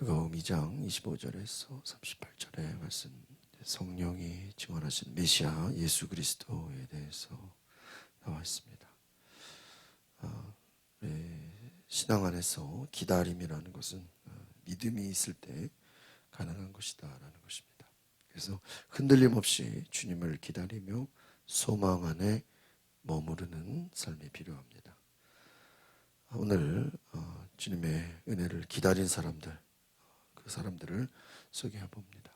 누가복음 2장 25절에서 38절의 말씀, 성령이 증언하신 메시아 예수 그리스도에 대해서 나와 있습니다. 신앙 안에서 기다림이라는 것은 믿음이 있을 때 가능한 것이다라는 것입니다. 그래서 흔들림 없이 주님을 기다리며 소망 안에 머무르는 삶이 필요합니다. 오늘 주님의 은혜를 기다린 사람들, 그 사람들을 소개해 봅니다.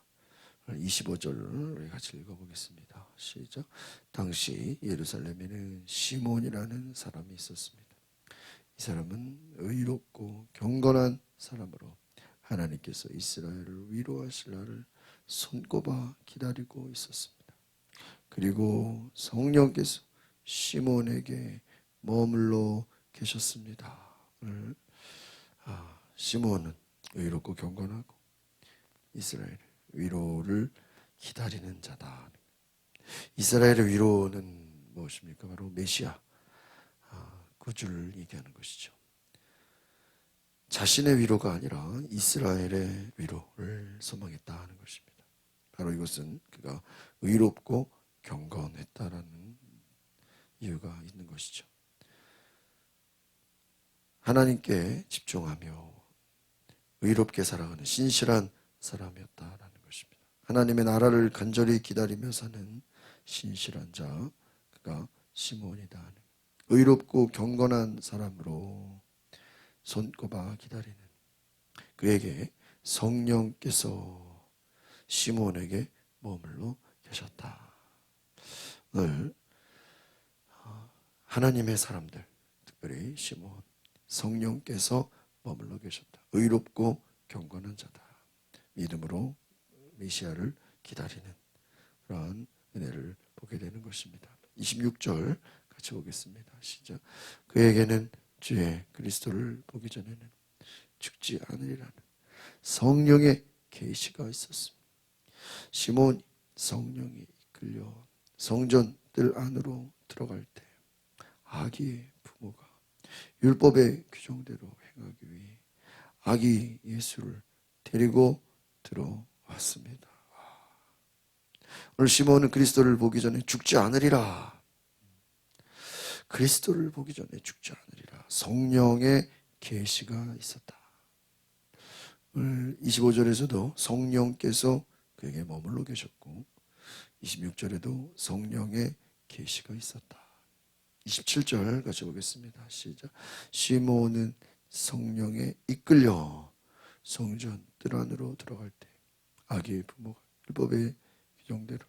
25절을 우리 같이 읽어보겠습니다. 시작. 당시 예루살렘에는 시몬이라는 사람이 있었습니다. 이 사람은 의롭고 경건한 사람으로 하나님께서 이스라엘을 위로하실 날을 손꼽아 기다리고 있었습니다. 그리고 성령께서 시몬에게 머물러 계셨습니다. 오늘 시몬은 의롭고 경건하고 이스라엘의 위로를 기다리는 자다. 이스라엘의 위로는 무엇입니까? 바로 메시아, 구주를 얘기하는 것이죠. 자신의 위로가 아니라 이스라엘의 위로를 소망했다 하는 것입니다. 바로 이것은 그가 의롭고 경건했다라는 이유가 있는 것이죠. 하나님께 집중하며 의롭게 살아가는 신실한 사람이었다라는 것입니다. 하나님의 나라를 간절히 기다리며 사는 신실한 자, 그가 시몬이다. 의롭고 경건한 사람으로 손꼽아 기다리는 그에게 성령께서 시몬에게 머물러 계셨다. 오늘 하나님의 사람들, 특별히 시몬, 성령께서 머물러 계셨다. 의롭고 경건한 자다. 믿음으로 메시아를 기다리는 그러한 은혜를 보게 되는 것입니다. 26절 같이 보겠습니다. 시작. 그에게는 주의 그리스도를 보기 전에는 죽지 않으리라는 성령의 계시가 있었습니다. 시몬이 성령이 이끌려 성전들 안으로 들어갈 때 아기의 부모가 율법의 규정대로 행하기 위해 아기 예수를 데리고 들어왔습니다. 오늘 시몬은 그리스도를 보기 전에 죽지 않으리라. 그리스도를 보기 전에 죽지 않으리라. 성령의 계시가 있었다. 오늘 25절에서도 성령께서 그에게 머물러 계셨고 26절에도 성령의 계시가 있었다. 27절 같이 보겠습니다. 시작. 시몬은 성령에 이끌려 성전 뜰 안으로 들어갈 때 아기의 부모가 율법의 규정대로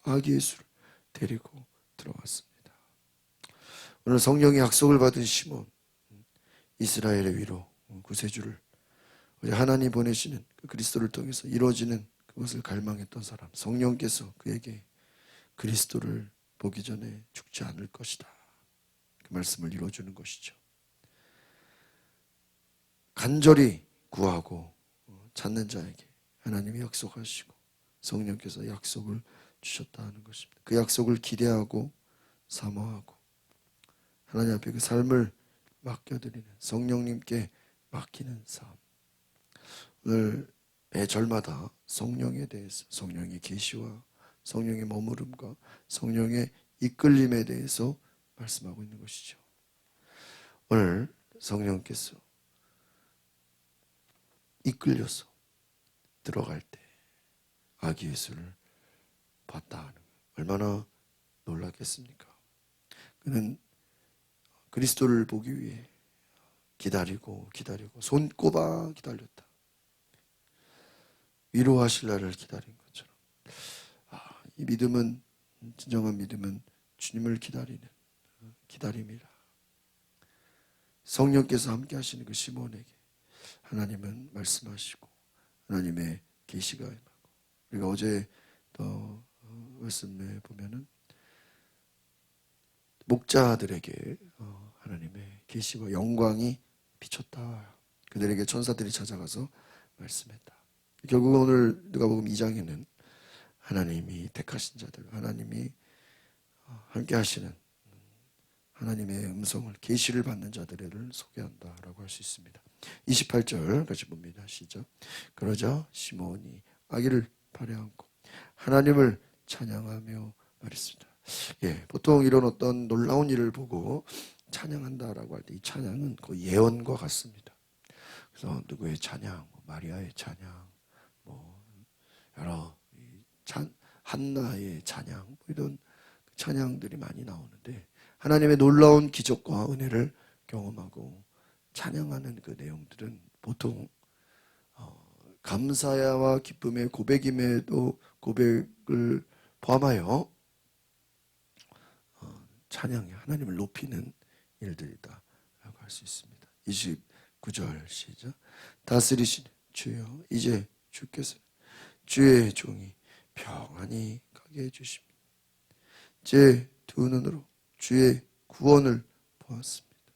아기 예수를 데리고 들어왔습니다. 오늘 성령의 약속을 받은 시몬, 이스라엘의 위로 구세주를 하나님 보내시는 그 그리스도를 통해서 이루어지는 그것을 갈망했던 사람, 성령께서 그에게 그리스도를 보기 전에 죽지 않을 것이다. 그 말씀을 이루어주는 것이죠. 간절히 구하고 찾는 자에게 하나님이 약속하시고 성령께서 약속을 주셨다 하는 것입니다. 그 약속을 기대하고 사모하고 하나님 앞에 그 삶을 맡겨드리는 성령님께 맡기는 삶. 오늘 매절마다 성령에 대해서 성령의 계시와 성령의 머무름과 성령의 이끌림에 대해서 말씀하고 있는 것이죠. 오늘 성령께서 이끌려서 들어갈 때 아기 예수를 봤다 하는 거예요. 얼마나 놀랐겠습니까? 그는 그리스도를 보기 위해 기다리고 손꼽아 기다렸다. 위로하실 날을 기다린 것처럼. 이 믿음은, 진정한 믿음은 주님을 기다리는 기다림이라. 성령께서 함께 하시는 그 시몬에게 하나님은 말씀하시고 하나님의 계시가 임하고, 우리가 어제 또 말씀에 보면은 목자들에게 하나님의 계시와 영광이 비쳤다. 그들에게 천사들이 찾아가서 말씀했다. 결국 오늘 누가복음 2장에는 하나님이 택하신 자들, 하나님이 함께 하시는 하나님의 음성을 계시를 받는 자들을 소개한다라고 할 수 있습니다. 28절 같이 봅니다. 시작. 그러자 시몬이 아기를 발에 안고 하나님을 찬양하며 말했습니다. 보통 이런 어떤 놀라운 일을 보고 찬양한다라고 할 때 이 찬양은 그 예언과 같습니다. 그래서 누구의 찬양, 마리아의 찬양, 여러 한나의 찬양, 이런 찬양들이 많이 나오는데 하나님의 놀라운 기적과 은혜를 경험하고 찬양하는 그 내용들은 보통 감사와 기쁨의 고백임에도 고백을 포함하여 찬양이 하나님을 높이는 일들이다 라고 할 수 있습니다. 29절 시작. 다스리시는 주여 이제 주께서 주의 종이 평안히 가게 해주십니다. 제 두 눈으로 주의 구원을 보았습니다.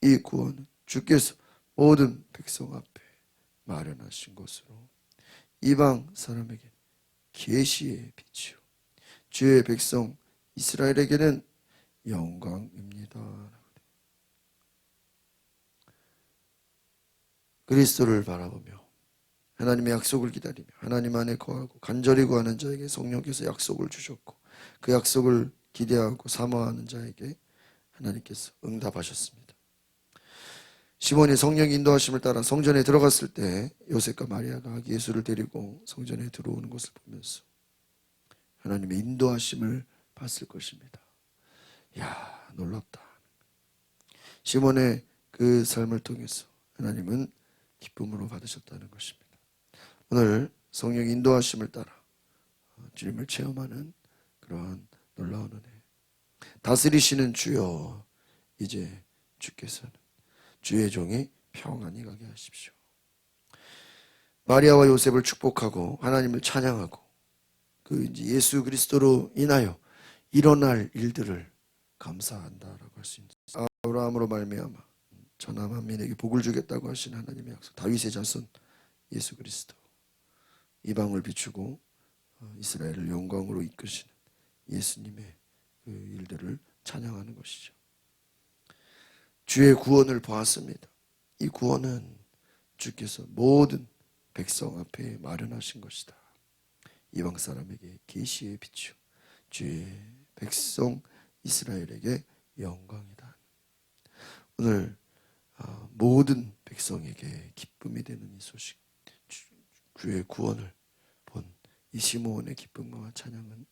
이 구원은 주께서 모든 백성 앞에 마련하신 것으로 이방 사람에게 계시의 빛이요 주의 백성 이스라엘에게는 영광입니다. 그리스도를 바라보며 하나님의 약속을 기다리며 하나님 안에 거하고 간절히 구하는 자에게 성령께서 약속을 주셨고 그 약속을 기대하고 사모하는 자에게 하나님께서 응답하셨습니다. 시몬이 성령의 인도하심을 따라 성전에 들어갔을 때 요셉과 마리아가 아기 예수를 데리고 성전에 들어오는 것을 보면서 하나님의 인도하심을 봤을 것입니다. 이야, 놀랍다. 시몬의 그 삶을 통해서 하나님은 기쁨으로 받으셨다는 것입니다. 오늘 성령 인도하심을 따라 주님을 체험하는 그러한 놀라운 은혜. 다스리시는 주여 이제 주께서는 주의 종이 평안히 가게 하십시오. 마리아와 요셉을 축복하고 하나님을 찬양하고 그 이제 예수 그리스도로 인하여 일어날 일들을 감사한다라고 할 수 있습니다. 아브라함으로 말미암아 전하 만민에게 복을 주겠다고 하신 하나님의 약속, 다윗의 자손 예수 그리스도, 이방을 비추고 이스라엘을 영광으로 이끄시는 예수님의 그 일들을 찬양하는 것이죠. 주의 구원을 보았습니다. 이 구원은 주께서 모든 백성 앞에 마련하신 것이다. 이방 사람에게 계시의 빛이요 주의 백성 이스라엘에게 영광이다. 오늘 모든 백성에게 기쁨이 되는 이 소식, 주의 구원을 본 이 시므온의 기쁨과 찬양은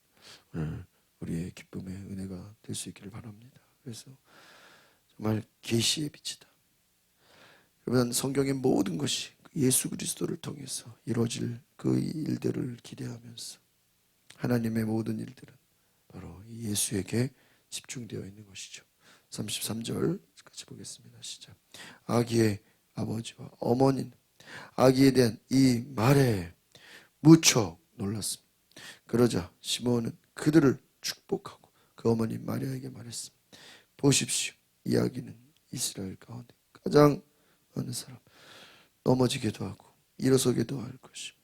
오늘 우리의 기쁨의 은혜가 될 수 있기를 바랍니다. 그래서 정말 계시의 빛이다. 그러면 성경의 모든 것이 예수 그리스도를 통해서 이루어질 그 일들을 기대하면서 하나님의 모든 일들은 바로 예수에게 집중되어 있는 것이죠. 33절 같이 보겠습니다. 시작. 아기의 아버지와 어머니는 아기에 대한 이 말에 무척 놀랐습니다. 그러자 시몬은 그들을 축복하고 그 어머니 마리아에게 말했습니다. 보십시오. 이 아기는 이스라엘 가운데 가장 어느 사람 넘어지게도 하고 일어서게도 할 것이며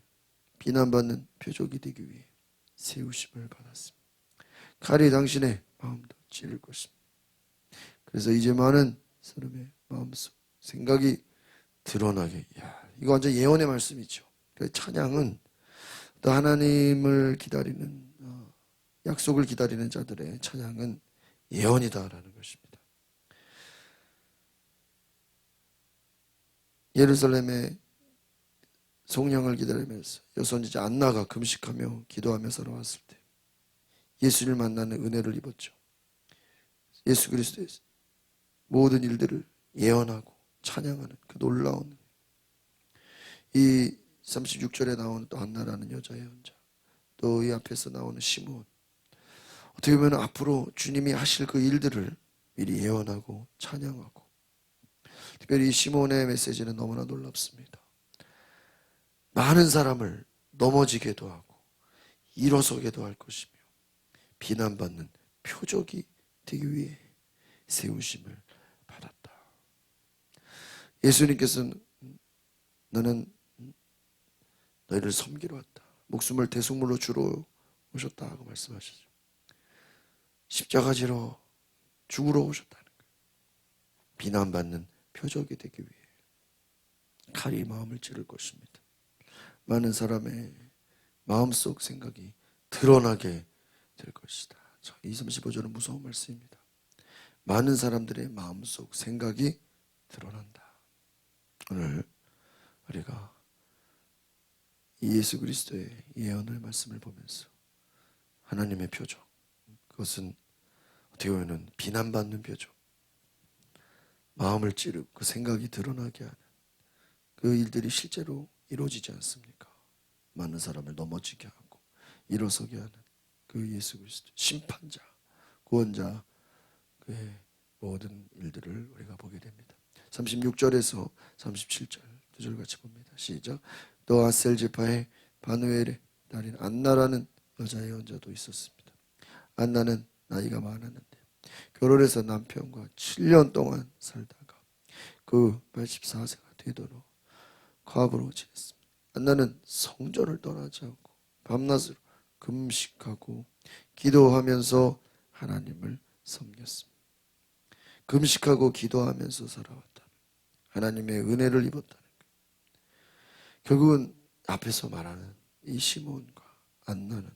비난받는 표적이 되기 위해 세우심을 받았습니다. 칼이 당신의 마음도 찌를 것입니다. 그래서 이제 많은 사람의 마음속 생각이 드러나게. 이거 완전 예언의 말씀이죠. 찬양은 또 하나님을 기다리는 약속을 기다리는 자들의 찬양은 예언이다라는 것입니다. 예루살렘의 성령을 기다리면서 여선지자 안나가 금식하며 기도하며 살아왔을 때 예수를 만나는 은혜를 입었죠. 예수 그리스도의 모든 일들을 예언하고 찬양하는 그 놀라운 이 36절에 나오는 또 안나라는 여자 예언자, 또 이 앞에서 나오는 시므온, 어떻게 보면 앞으로 주님이 하실 그 일들을 미리 예언하고 찬양하고, 특별히 이 시므온의 메시지는 너무나 놀랍습니다. 많은 사람을 넘어지게도 하고 일어서게도 할 것이며 비난받는 표적이 되기 위해 세우심을 받았다. 예수님께서는 너는 너희를 섬기러 왔다. 목숨을 대속물로 주러 오셨다 하고 말씀하셨죠. 십자가지로 죽으러 오셨다는 거예요. 비난받는 표적이 되기 위해 칼이 마음을 찌를 것입니다. 많은 사람의 마음속 생각이 드러나게 될 것이다. 2:35절은 무서운 말씀입니다. 많은 사람들의 마음속 생각이 드러난다. 오늘 우리가 이 예수 그리스도의 예언의 말씀을 보면서 하나님의 표적, 그것은 어떻게 보면 비난받는 표적, 마음을 찌르고 그 생각이 드러나게 하는 그 일들이 실제로 이루어지지 않습니까? 많은 사람을 넘어지게 하고 일어서게 하는 그 예수 그리스도, 심판자, 구원자, 그의 모든 일들을 우리가 보게 됩니다. 36절에서 37절 두 절 같이 봅니다. 시작. 또 아셀 지파의 바누엘의 딸인 안나라는 여자 예언자도 있었습니다. 안나는 나이가 많았는데 결혼해서 남편과 7년 동안 살다가 그 84세가 되도록 과부로 지냈습니다. 안나는 성전을 떠나지 않고 밤낮으로 금식하고 기도하면서 하나님을 섬겼습니다. 금식하고 기도하면서 살아왔다. 하나님의 은혜를 입었다는 거예요. 결국은 앞에서 말하는 이 시몬과 안나는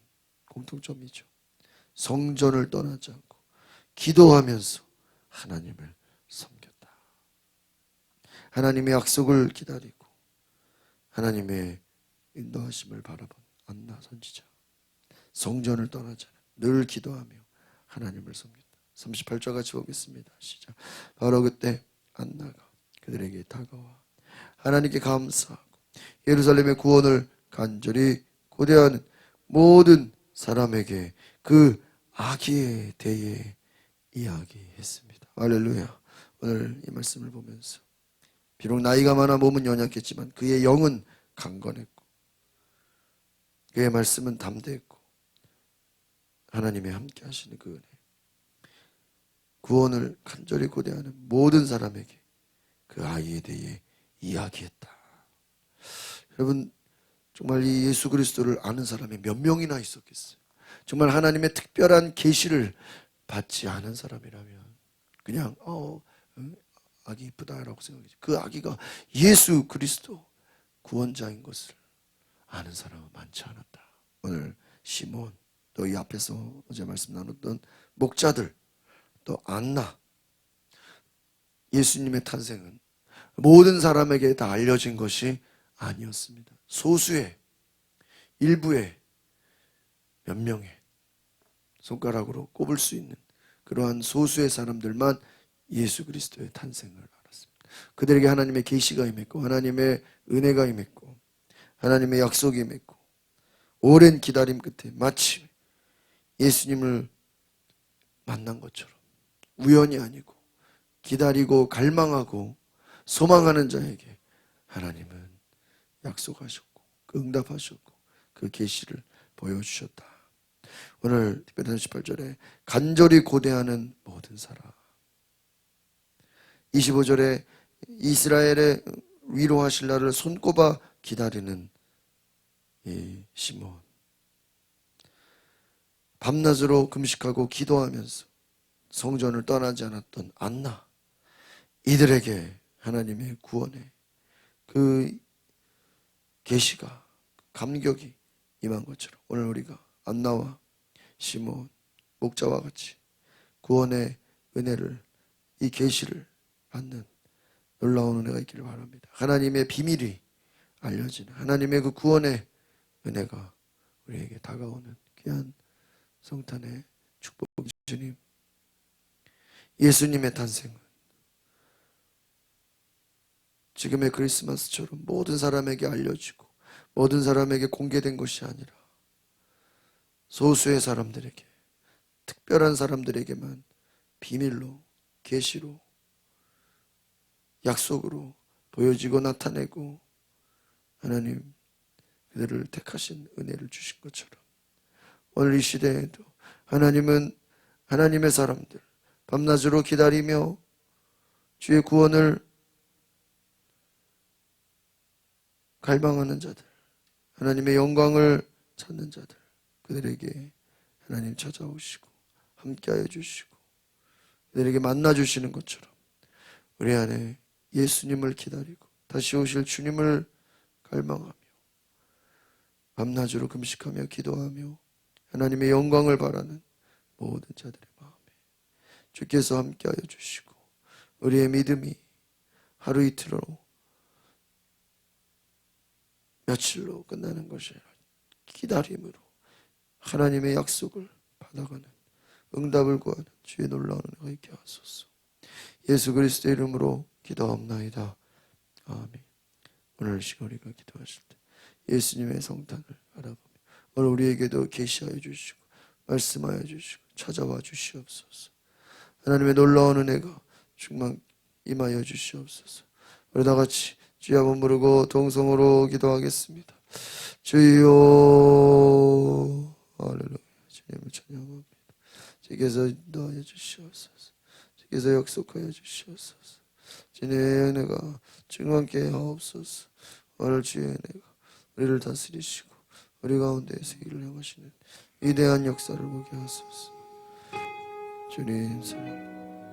공통점이죠. 성전을 떠나지 않고 기도하면서 하나님을 섬겼다. 하나님의 약속을 기다리고 하나님의 인도하심을 바라본 안나 선지자. 성전을 떠나지 않아 늘 기도하며 하나님을 섬겼다. 38절 같이 보겠습니다. 시작. 바로 그때 안나가 그들에게 다가와 하나님께 감사하고 예루살렘의 구원을 간절히 고대하는 모든 사람에게 그 아기에 대해 이야기했습니다. 할렐루야. 오늘 이 말씀을 보면서 비록 나이가 많아 몸은 연약했지만 그의 영은 강건했고 그의 말씀은 담대했고 하나님의 함께 하시는 그 은혜, 구원을 간절히 고대하는 모든 사람에게 그 아이에 대해 이야기했다. 여러분, 정말 이 예수 그리스도를 아는 사람이 몇 명이나 있었겠어요? 정말 하나님의 특별한 계시를 받지 않은 사람이라면 그냥 아기 이쁘다라고 생각했지. 그 아기가 예수 그리스도 구원자인 것을 아는 사람은 많지 않았다. 오늘 시몬, 또 이 앞에서 어제 말씀 나눴던 목자들, 또 안나, 예수님의 탄생은 모든 사람에게 다 알려진 것이 아니었습니다. 소수의, 일부의, 몇 명의 손가락으로 꼽을 수 있는 그러한 소수의 사람들만 예수 그리스도의 탄생을 알았습니다. 그들에게 하나님의 계시가 임했고 하나님의 은혜가 임했고 하나님의 약속이 임했고 오랜 기다림 끝에 마치 예수님을 만난 것처럼 우연이 아니고 기다리고 갈망하고 소망하는 자에게 하나님은 약속하셨고 그 응답하셨고 그 계시를 보여주셨다. 오늘 특별히 18절에 간절히 고대하는 모든 사람, 25절에 이스라엘의 위로하실 날을 손꼽아 기다리는 이 시몬, 밤낮으로 금식하고 기도하면서 성전을 떠나지 않았던 안나, 이들에게 하나님의 구원의 그 계시가 감격이 임한 것처럼 오늘 우리가 안나와 시몬, 목자와 같이 구원의 은혜를, 이 계시를 받는 놀라운 은혜가 있기를 바랍니다. 하나님의 비밀이 알려지는 하나님의 그 구원의 은혜가 우리에게 다가오는 귀한 성탄의 축복이 주님, 예수님의 탄생은 지금의 크리스마스처럼 모든 사람에게 알려지고 모든 사람에게 공개된 것이 아니라 소수의 사람들에게, 특별한 사람들에게만 비밀로, 계시로, 약속으로 보여지고 나타내고 하나님 그들을 택하신 은혜를 주신 것처럼 오늘 이 시대에도 하나님은 하나님의 사람들, 밤낮으로 기다리며 주의 구원을 갈망하는 자들, 하나님의 영광을 찾는 자들, 그들에게 하나님 찾아오시고 함께하여 주시고 그들에게 만나주시는 것처럼 우리 안에 예수님을 기다리고 다시 오실 주님을 갈망하며 밤낮으로 금식하며 기도하며 하나님의 영광을 바라는 모든 자들의 마음에 주께서 함께하여 주시고 우리의 믿음이 하루 이틀로 며칠로 끝나는 것이 아니라 기다림으로 하나님의 약속을 받아가는 응답을 구하는 주의 놀라운 은혜가 있게 하소서. 예수 그리스도의 이름으로 기도하옵나이다. 아멘. 오늘 시간 우리가 기도하실 때 예수님의 성탄을 알아보며 오늘 우리에게도 계시하여 주시고 말씀하여 주시고 찾아와 주시옵소서. 하나님의 놀라운 은혜가 충만 임하여 주시옵소서. 우리 다 같이 주여 한번 부르고 동성으로 기도하겠습니다. 주여 할렐루야. 주님을 찬양합니다. 주께서 인도하여 주시옵소서. 주께서 약속하여 주시옵소서. 주님의 은혜가 충만케 하옵소서. 오늘 주의 은혜가 우리를 다스리시고 우리 가운데에서 일을 행하시는 위대한 역사를 보게 하소서. 주님 사랑